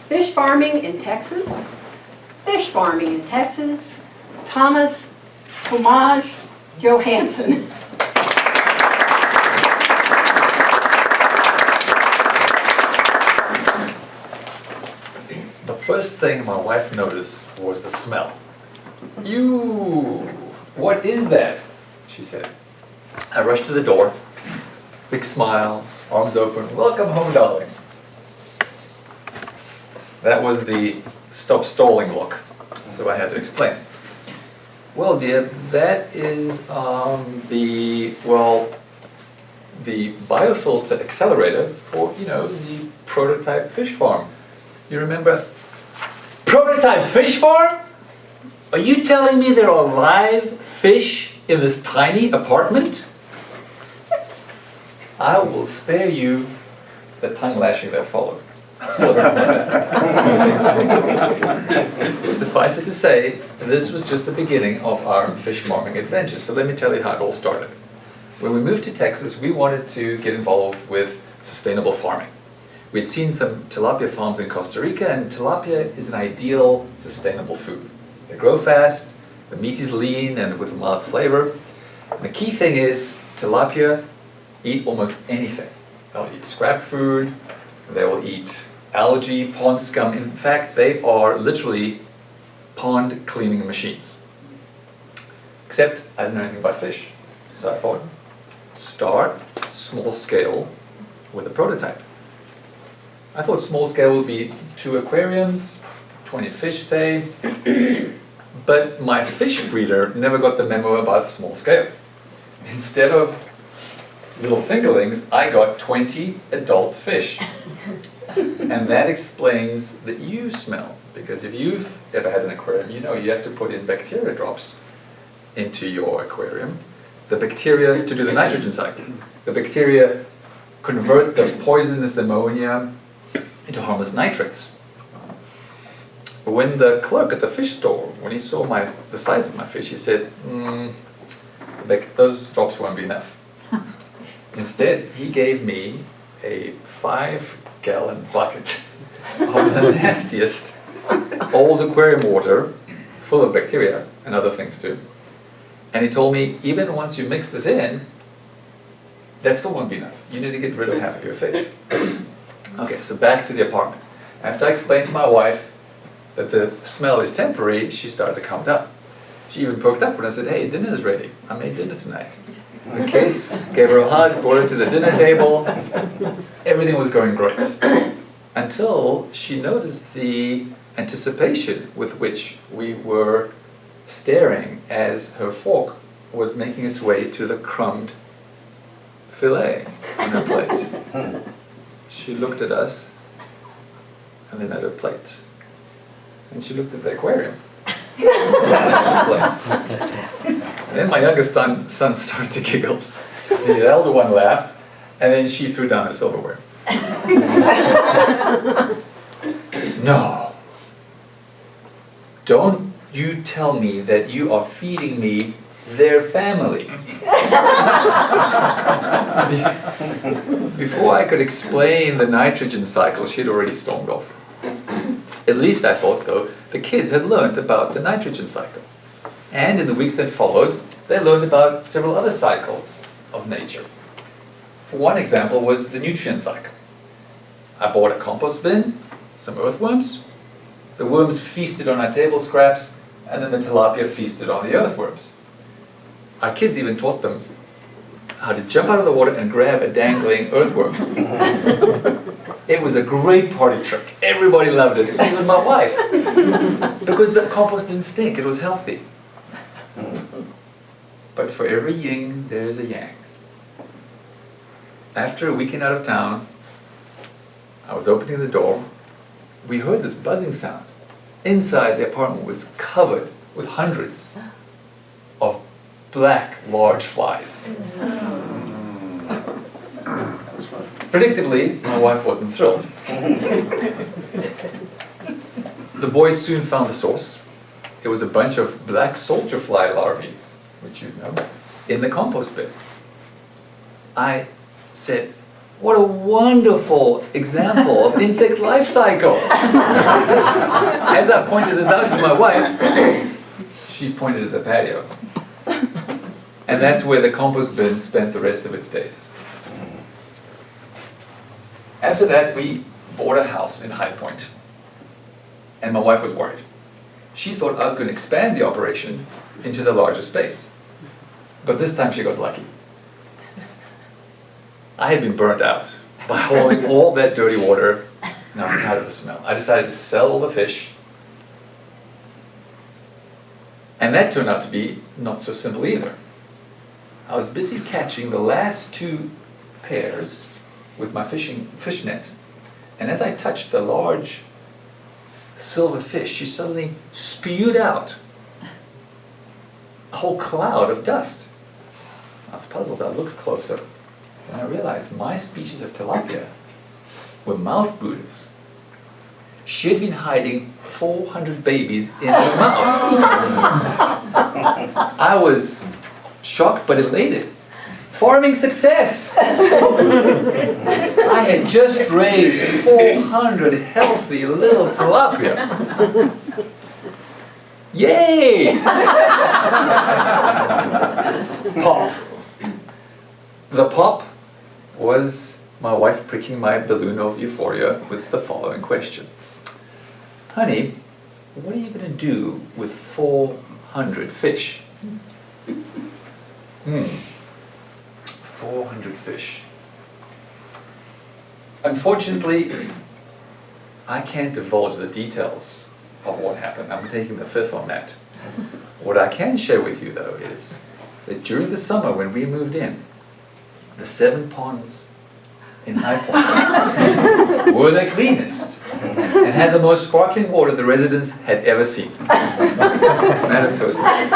Fish farming in Texas. Fish farming in Texas. Tomasz Johansson. The first thing my wife noticed was the smell. "You, what is that?" she said. I rushed to the door, big smile, arms open, "Welcome home, darling." That was the stop stalling look, so I had to explain. "Well, dear, that is the biofilter accelerator for, the prototype fish farm. You remember?" "Prototype fish farm? Are you telling me there are live fish in this tiny apartment?" I will spare you the tongue lashing that followed. Suffice it to say, this was just the beginning of our fish farming adventures. So let me tell you how it all started. When we moved to Texas, we wanted to get involved with sustainable farming. We'd seen some tilapia farms in Costa Rica, and tilapia is an ideal sustainable food. They grow fast, the meat is lean and with a mild flavor. And the key thing is, tilapia eat almost anything. They'll eat scrap food, they will eat algae, pond scum. In fact, they are literally pond cleaning machines. Except I didn't know anything about fish. So I thought, start small scale with a prototype. I thought small scale would be 2 aquariums, 20 fish, say. But my fish breeder never got the memo about small scale. Instead of little fingerlings, I got 20 adult fish. And that explains the ew smell. Because if you've ever had an aquarium, you know you have to put in bacteria drops into your aquarium. The bacteria, to do the nitrogen cycle, the bacteria convert the poisonous ammonia into harmless nitrates. But when the clerk at the fish store, when he saw the size of my fish, he said, those drops won't be enough. Instead, he gave me a 5-gallon bucket of the nastiest old aquarium water, full of bacteria and other things too. And he told me, even once you mix this in, that still won't be enough. You need to get rid of half of your fish. Okay, so back to the apartment. After I explained to my wife that the smell is temporary, she started to calm down. She even perked up when I said, "Hey, dinner is ready. I made dinner tonight." The kids gave her a hug, brought her to the dinner table. Everything was going great. Until she noticed the anticipation with which we were staring as her fork was making its way to the crumbed fillet on her plate. She looked at us, and then at her plate. And she looked at the aquarium. And then my youngest son started to giggle. The elder one laughed, and then she threw down her silverware. "No. Don't you tell me that you are feeding me their family." Before I could explain the nitrogen cycle, she'd already stormed off. At least I thought, though, the kids had learned about the nitrogen cycle. And in the weeks that followed, they learned about several other cycles of nature. For one example was the nutrient cycle. I bought a compost bin, some earthworms. The worms feasted on our table scraps, and then the tilapia feasted on the earthworms. Our kids even taught them how to jump out of the water and grab a dangling earthworm. It was a great party trick. Everybody loved it, even my wife. Because the compost didn't stink, it was healthy. But for every yin, there's a yang. After a weekend out of town, I was opening the door. We heard this buzzing sound. Inside, the apartment was covered with hundreds of black, large flies. Predictably, my wife wasn't thrilled. The boys soon found the source. It was a bunch of black soldier fly larvae, which you know, in the compost bin. I said, what a wonderful example of insect life cycle. As I pointed this out to my wife, she pointed at the patio. And that's where the compost bin spent the rest of its days. After that, we bought a house in High Point. And my wife was worried. She thought I was going to expand the operation into the larger space. But this time she got lucky. I had been burnt out by hauling all that dirty water, and I was tired of the smell. I decided to sell all the fish. And that turned out to be not so simple either. I was busy catching the last 2 pairs with my fish net. And as I touched the large silver fish, she suddenly spewed out a whole cloud of dust. I was puzzled. I looked closer, and I realized my species of tilapia were mouth brooders. She had been hiding 400 babies in her mouth. I was shocked but elated. Farming success! I had just raised 400 healthy little tilapia. Yay! Pop. The pop was my wife pricking my balloon of euphoria with the following question. Honey, what are you going to do with 400 fish? 400 fish. Unfortunately, I can't divulge the details of what happened. I'm taking the fifth on that. What I can share with you, though, is that during the summer when we moved in, the 7 ponds in High Point were the cleanest and had the most sparkling water the residents had ever seen. Madam Toastmaster.